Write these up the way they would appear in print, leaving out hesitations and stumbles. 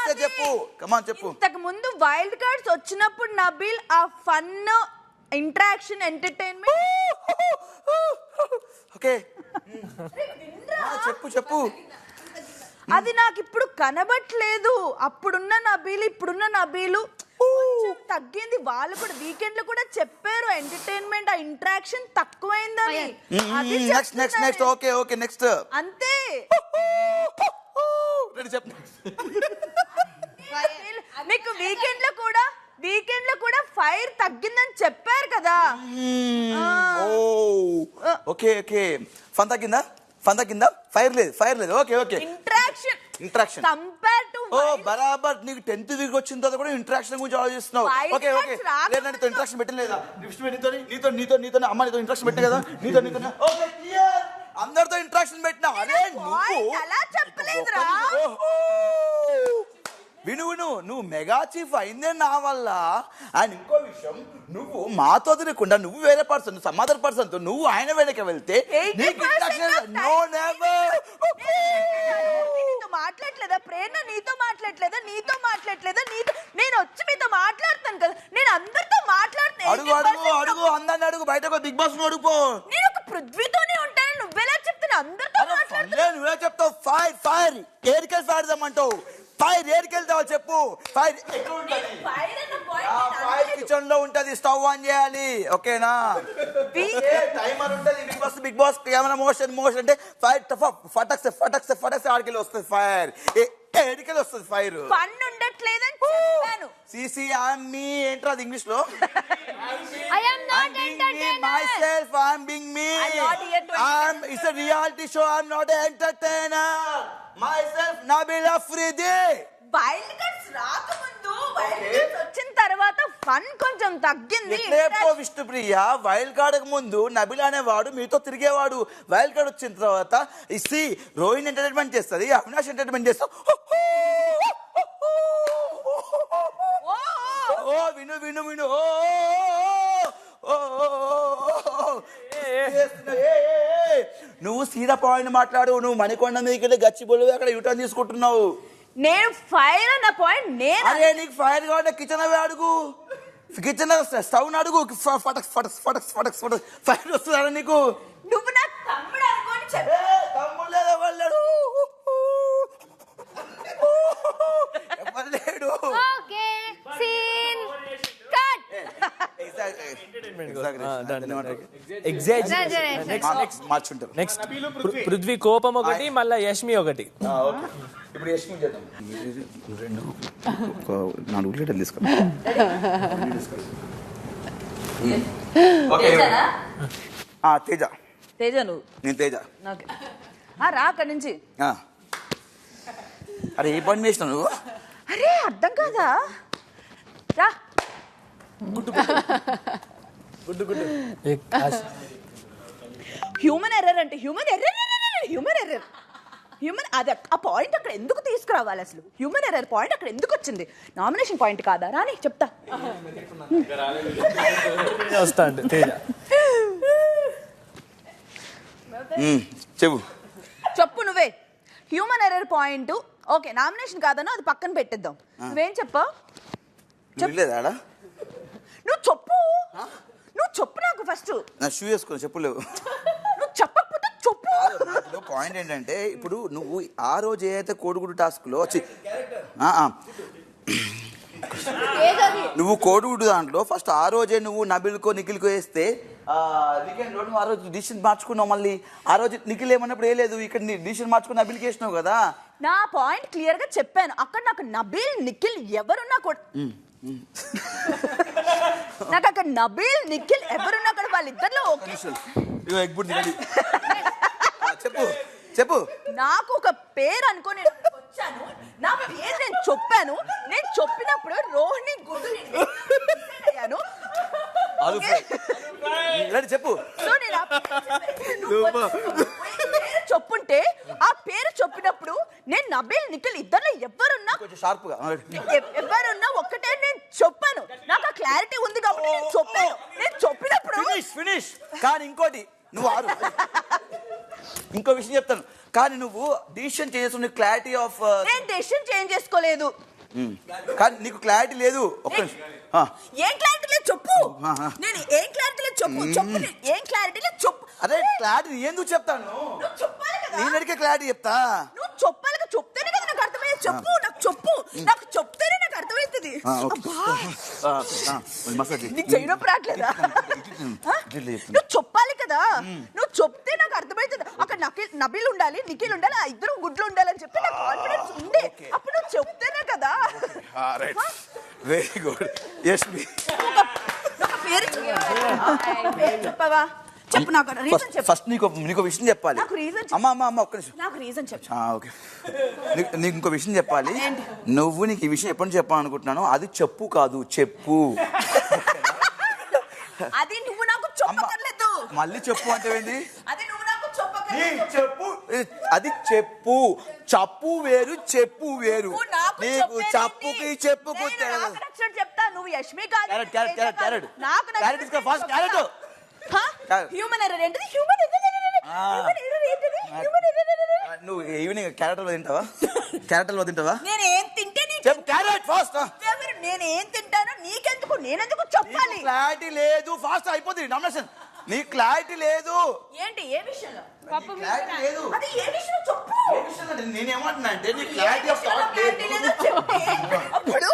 వస్తే చెప్పు, కమాన్ చెప్పు. ఇంతకు ముందు వైల్డ్ కార్డ్స్ వచ్చినప్పుడు నబీల్ ఆ ఫన్ ఇంటరాక్షన్ ఎంటర్టైన్మెంట్ ఓకే చెప్పు అది నాకు ఇప్పుడు కనబట్లేదు. అప్పుడున్న నబీలు ఇప్పుడున్న నబీలు తగ్గింది. వాళ్ళు కూడా వీకెండ్ లో కూడా చెప్పారు ఎంటర్టైన్మెంట్ ఆ ఇంటరాక్షన్ తక్కువైందని. నెక్స్ట్ ఓకే నెక్స్ట్ అంతే. మీకు వీకెండ్ లో కూడా ఫైర్ తగ్గిందని చెప్పారు కదా. ఓకే ఫన్ తగ్గిందా ఫైర్ లేదు ఓకే ఇంటరాక్షన్ కంపేర్ టు బరాబర్. నీకు 10th వీక్ వచ్చిన తర్వాత కూడా ఇంటరాక్షన్ గురించి ఆలోచిస్తున్నావు. ఓకే లేదు నీతో ఇంటరాక్షన్ పెట్టలేదా? నీతో అమ్మ నీతో ఇంటరాక్షన్ పెట్టే కదా, నీతో ఓకే క్లియర్. అందరితో ఇంటరాక్షన్ పెట్టినా. అరే అలా చెప్పలేదురా. విను నువ్వు మెగా చీఫ్ అయిందే నా వల్ల. అండ్ ఇంకో విషయం, నువ్వు మాతో తిరగకుండా నువ్వు వేరే పర్సన్ సమ్ అదర్ పర్సన్ తో నువ్వు ఆయన వెనక వెళ్తే మాట్లాడలేదా? ప్రేరణ నీతో మాట్లాడలేదా? నేను వచ్చి మీతో మాట్లాడతాను కదా. నేను అందరితో మాట్లాడుతాను. అడుగు అందరిని అడుగు. బయట బిగ్ బాస్ అడుగుపో. నేను ఒక పృథ్వీతోనే ఉంటాను. నువ్వెలా చెప్తున్నా? అందరితో మాట్లాడుతున్నా. నువ్వే చెప్తావు ఫైర్ ఏరికల్ పాడదామంటావు. ఫైర్ ఏరికెళ్తావా చెప్పు. ఫైర్ కిచెన్ లో ఉంటది, స్టవ్ ఆన్ చేయాలి. ఓకేనా? టైమర్ ఉంటది. బిగ్ బాస్ కెమెరా మోషన్ అంటే ఫైర్ ఫటక్స్ ఆడికెళ్ళి వస్తుంది. ఫైర్ ఏడికెళ్ళి వస్తుంది. ఫైర్ ఫన్ ఉండట్లేదని చెప్పాను. సిసి ఐఎమ్ మీ ఏంట్రా అది ఇంగ్లీష్ లో? I am not entertainer. Myself, I'm being me. It's a reality show. I'm not an entertainer. Myself, Nabil Afridi. Wild cards రాకముందు wild cards వచ్చిన తర్వాత ఫన్ కొంచెం తగ్గింది. విష్ణుప్రియ వైల్డ్ కార్డ్ ముందు నబిల్ అనేవాడు మీతో తిరిగేవాడు. వైల్డ్ కార్డ్ వచ్చిన తర్వాత ఇసి రోహిణి ఎంటర్టైన్మెంట్ చేస్తుంది, అవినాష్ ఎంటర్టైన్మెంట్ చేస్తా. విను నువ్వు సీదా పాయింట్ మాట్లాడు. నువ్వు మణికొండ మీదకి గచ్చిబొల్లు అక్కడ యూటర్న్ తీసుకుంటున్నావు. నేను ఫైర్ అన్న పాయింట్ నేను. అరే నీకు ఫైర్ కావాలంటే కిచెన్ అవే అడుగు. కిచెన్ స్టవ్ అడుగు. ఫటక్స్ ఫైర్ వస్తుందా నీకు? నువ్వు నా తమ్ముడు అనుకోని చెప్పు. తమ్ముడు లేదా వాళ్ళడు ఎవరు? Okay, scene cut. మార్చుంటారు. నెక్స్ట్ పృథ్వీ కోపం ఒకటి, మళ్ళా యష్మి ఒకటి. ఇప్పుడు యష్మి చేద్దాం. 4 లీటర్లు తీసుకో. తేజ నువ్వు. నేను తేజ. రా అక్కడి నుంచి. అరే ఏ పని చేసినావు నువ్వు? అరే అర్థం కాదా? రా. హ్యూమన్ ఎర్రర్ అంటే హ్యూమన్ అది ఆ పాయింట్ అక్కడ ఎందుకు తీసుకురావాలి అసలు? హ్యూమన్ ఎర్రర్ పాయింట్ అక్కడ ఎందుకు వచ్చింది? నామినేషన్ పాయింట్ కాదా? రాని చెప్తా. చెప్పు నువ్వే. Human error point okay, nomination కాదనో అది పక్కన పెట్టేద్దాం. నువ్వేం చెప్పావు? నువ్వు చెప్పు నాకు ఫస్ట్. నా షూ వేసుకో. చెప్పులేవు. నువ్వు చెప్పకపోతే చెప్పు. పాయింట్ ఏంటంటే ఇప్పుడు నువ్వు ఆ రోజు ఏదైతే కోడిగుడు టాస్క్ లో నువ్వు కోడిగుడు దాంట్లో ఫస్ట్ ఆ రోజే నువ్వు నబిల్కో నిఖిల్కో వేస్తే వీకెండ్ లో నువ్వు ఆ రోజు డిసిషన్ మార్చుకున్నావు. మళ్ళీ ఆ రోజు నిఖిల్ ఏమన్నప్పుడు వేయలేదు, ఇక్కడ డిసిషన్ మార్చుకుని నబిల్కి వేసినావు కదా. నా పాయింట్ క్లియర్ గా చెప్పాను. అక్కడ నాకు నబీల్ నిఖిల్ ఎవరున్నా కూడా నాకు అక్కడ నబీల్ నిఖిల్ ఎవరున్నా కూడా వాళ్ళిద్దరిలో చెప్పు. నాకు ఒక పేరు అనుకోని వచ్చాను. నా పేరు నేను చెప్పాను. నేను చెప్పినప్పుడు రోహిణి గుడ్డు అయ్యాను. చెప్పు. చెప్పుంటే ఆ పేరు చెప్పినప్పుడు నేను నబీల్ నిఖిల్ ఇద్దరు ఎవరున్నా ఒక్కటే నేను చెప్పాను. నాకు ఆ క్లారిటీ ఉంది కాబట్టి నేను చెప్పాను. నేను చెప్పినప్పుడు ఫినిష్. కానీ ఇంకోటి నువ్వు ఇంకో విషయం చెప్తాను. కానీ నువ్వు డిసిషన్ చేంజ్ చేసుకునే క్లారిటీ ఆఫ్. నేను డెసిషన్ చేంజ్ చేసుకోలేదు. కానీ నీకు క్లారిటీ లేదు. ఒక్క నిమిషం. ఏం క్లారిటీ లేదు చెప్పు. ఆహా. నేను ఏం క్లారిటీ లేదు చెప్పు. చెప్పు ఏం క్లారిటీ లేదు చెప్పు. అరే క్లారిటీ ఎందుకు చెప్తాను? నువ్వు చెప్పాలి కదా. నేను అడిగే క్లారిటీ చెప్తా. నువ్వు చెప్పాలి కదా. చెప్తేనే కదా నాకు అర్థమయ్యేది. చెప్పు నాకు చెప్పు. నాకు చెప్తేనే నాకు అర్థమవుతుంది. నీకు చేయనప్పుడు రావట్లేదా? నువ్వు చెప్పాలి కదా. నువ్వు చెప్తే నాకు అర్థమవుతుంది. అక్కడ నబీల్ ఉండాలి, నిఖిల్ ఉండాలి, ఆ ఇద్దరు గుడ్లు ఉండాలని చెప్పి నాకు కాన్ఫిడెన్స్ ఉంది. అప్పుడు నువ్వు చెప్తేనే కదా. Very good. యష్మి చెప్పవా? చెప్పు. నాకు రీజన్ చెప్పు. ఫస్ట్ నీకు విషయం చెప్పాలి. నాకు రీజన్ అమ్మ ఒక్క నిమిషం. నాకు రీజన్ చెప్పు. ఓకే, నీకు ఇంకో విషయం చెప్పాలి. నీకు ఈ విషయం ఎప్పుడు చెప్పాలనుకుంటున్నాను. అది చెప్పు కాదు, చెప్పు. అది నువ్వు నాకు చెప్పక్కర్లేదు. మళ్ళీ చెప్పు అంటే ఏంది? అది నువ్వు నాకు చెప్పక్కర్లేదు. చెప్పు. అది చెప్పు. చప్పు వేరు, చెప్పు వేరు. నీకు చప్పుకి చెప్పుకు చెప్తా. నువ్వు యష్మి కాదు. హ్యూమన్ ఎర్రర్ ఏంటిది? హ్యూమన్ నువ్వు ఈవినింగ్ క్యారెక్టర్ తింటావా? క్యారెక్టర్ తింటావా? నేను ఏం తింటే చెప్పు క్యారెట్ ఫాస్ట్. నేను ఏం తింటానో నీకెందుకు? నేనెందుకు చెప్పాలి? క్లారిటీ లేదు. ఫాస్ట్ అయిపోతుంది నామినేషన్. నీ క్లారిటీ లేదు. ఏంటి? ఏ విషయంలో? క్లారిటీ లేదు. అది ఏ విషయం చెప్పు. నేనేమంటున్నా అంటే నీ క్లారిటీ ఆఫ్ థాట్ లేదు. అప్పుడు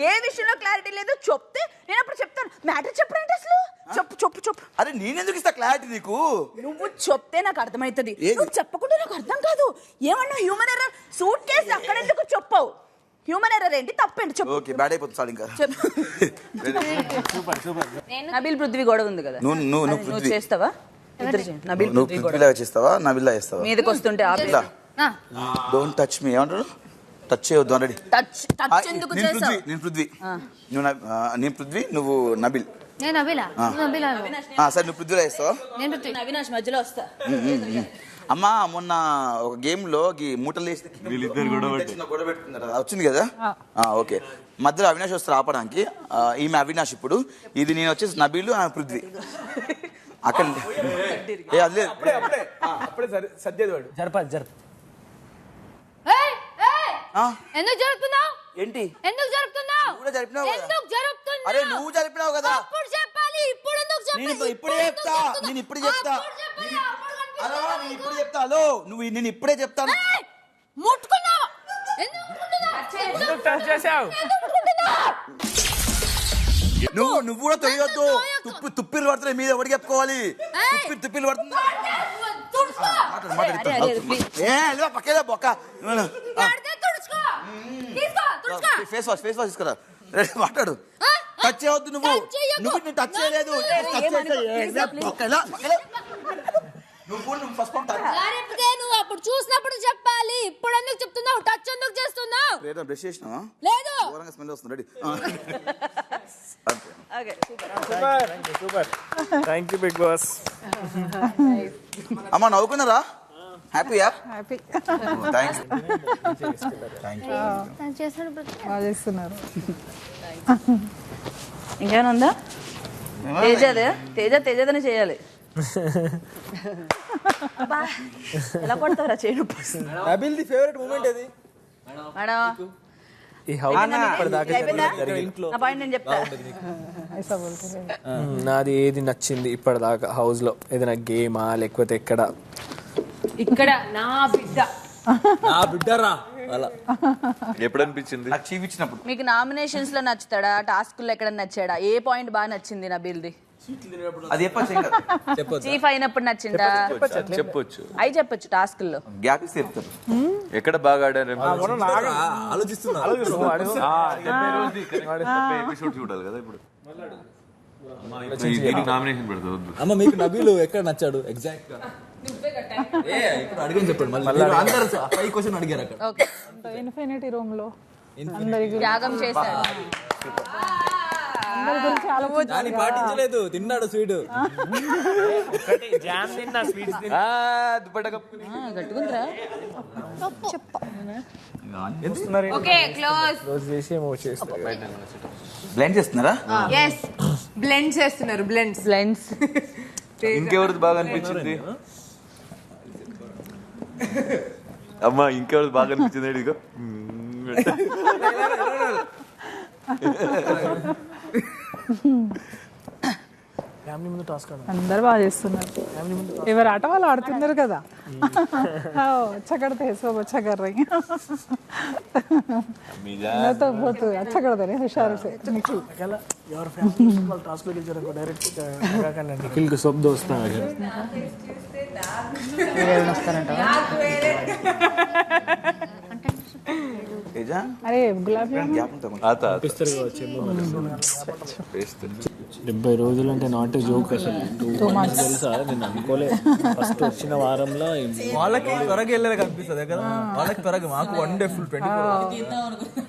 ఏ విషయంలో క్లారిటీ లేదు చెప్తే నేను అప్పుడు చెప్తాను. మ్యాటర్ చెప్పండి అసలు. చెప్పు. అరే నేనెందుకు ఇస్తా క్లారిటీ నీకు? నువ్వు చెప్తే నాకు అర్థమవుతుంది. నువ్వు చెప్పకుండా నాకు అర్థం కాదు. ఏమన్నా హ్యూమన్ ఎర్రర్ సూట్ కేసు అక్కడ ఎందుకు చెప్పవు? హ్యూమన్ ఎర్రర్ ఏంటి? తప్పేంటి చెప్పు. ఓకే, బ్యాడ్ అయిపోతుంది సార్. ఇంకా నబీల్ పృథ్వీ గొడవ ఉంది కదా. నువ్వు చేస్తావా? నువ్వు పృథ్వీలా చేస్తావా? నబిల్లా చేస్తావా? మీదకి వస్తుంటే డోంట్ టచ్ మీ. ఏమంటారు? టచ్ చేయొద్దు ఆల్రెడీ. నేను పృథ్వీ, నువ్వు నబిల్. నేను అభిలా. సరే నువ్వు పృథ్వీలా చేస్తావా? అవినాష్ మధ్యలో వస్తా. అమ్మా మొన్న ఒక గేమ్ లో మూటలు వేసి గొడవ పెట్టుకున్నారు, వచ్చింది కదా. ఓకే, మధ్యలో అవినాష్ వస్తారు ఆపడానికి. ఈమె అవినాష్ ఇప్పుడు, ఇది నేను వచ్చేసి నబీలు, ఆమె పృథ్వీ. అక్కడ ఎందుకు జరుపుతున్నావు? ఏంటి? ఎందుకు జరుపుతున్నావు? ఎందుకు జరుపుతున్నావు? అరే నువ్వు జరిపినావు కదా. అప్పుడు చెప్పాలి. ఇప్పుడు ఎందుకు చెప్పాలి? ఇప్పుడే చెప్తా. నేను ఇప్పుడే చెప్తా. హలో, నేను ఇప్పుడే చెప్తాను. ముట్టుకున్నావు. ఎందుకు టచ్ చేసావు? నువ్వు కూడా తెలియద్దు. తుప్పిలు పడుతున్నాయి మీద, ఎవరికి చెప్పుకోవాలి? తుప్పిలు పడుతుంది. పక్కేదా బొక్క. ఫేస్ వాష్ తీసుకురా. మాట్లాడు. టచ్ చేయవద్దు. నువ్వు టచ్ చేయలేదు. నువ్వు అప్పుడు చూసినప్పుడు చెప్పాలి. ఇప్పుడు ఎందుకు చెప్తున్నావు? టచ్ ఎందుకు చేస్తున్నావు? బ్రష్ చేసినావా? లేదు. స్మెల్ వస్తుంది. Ready. Super. Thank you Bigg Boss. అమ్మా నవ్వుకున్నారా? హ్యాపీయా? థ్యాంక్స్. ఇంకేమైనా ఉందా? తేజదనే చేయాలి. ఎలా పడతారా చేయను? నబిల్ ది ఫేవరెట్ మూమెంట్ ఏది మేడం? ఈ హౌస్ నేను చెప్తా. నాది ఏది నచ్చింది ఇప్పటిదాకా హౌస్ లో? ఏదైనా గేమా లేకపోతే ఇక్కడ నా బిడ్డరా అలా ఎప్పుడు అనిపించింది? నాకు చీఫ్ ఇచ్చినప్పుడు. మీకు నామినేషన్స్ లో నచ్చుతాడా? టాస్క్ లో ఎక్కడ నచ్చాడా? ఏ పాయింట్ బాగా నచ్చింది నబీల్ది? అది చెప్పచ్చు. చీఫ్ అయినప్పుడు నచ్చిందా? చెప్పొచ్చు. అయి చెప్పొచ్చు. టాస్క్ లో గ్యాప్ ఇస్తే చెప్తారు. ఎక్కడ బాగా ఆడారు ఎపిసోడ్ చూడాలి కదా ఇప్పుడు. నామినేషన్ పెడతారు. అమ్మ మీకు నబీలు ఎక్కడ నచ్చాడు ఎగ్జాక్ట్ గా? ఇప్పుడు అడిగని చెప్పండి. మళ్ళీ అందరూ 5 క్వశ్చన్ అడిగారు అక్కడ. ఇన్ఫినిటీ రూమ్ లో త్యాగం చేశాడు. దాన్ని పాటించలేదు. తిన్నాడు స్వీట్. జామ్ తిన్నా, స్వీట్స్ గట్టుకుందిరా. Okay close. క్లోజ్ చేసి ఏమో చేస్తారు. బ్లెండ్ చేస్తున్నారా? ఎస్, బ్లెండ్ చేస్తున్నారు. బ్లెండ్స్. ఇంకెవరిది బాగా అనిపించింది? అమ్మా ఇంకెవరిది బాగా అనిపించింది? ఫ్యామిలీ ముందు టాస్క్ అందరు బాగా చేస్తున్నారు. ఎవరు ఆట వాళ్ళు ఆడుతున్నారు కదా. अच्छा करते हैं सब, अच्छा कर रही हैं. मैं तो बहुत अच्छा करते रहे होशियार से. निखिल ఎవరు ఫ్యామిలీ వాళ్ళు టాస్క్ లో గెలిచారు డైరెక్ట్ నిఖిల్ కి సబ్ దోస్తా अरे गुलाब जामुन 70 రోజులు అంటే నాట్ జోక్ అసలు. 2 months తెలుసా, నేను అనుకోలే. ఫస్ట్ వచ్చిన వారంలో వాళ్ళకి త్వరగా వెళ్ళాలి కనిపిస్తుంది కదా, వాళ్ళకి త్వరగా. మాకు 1 day full 24 hours.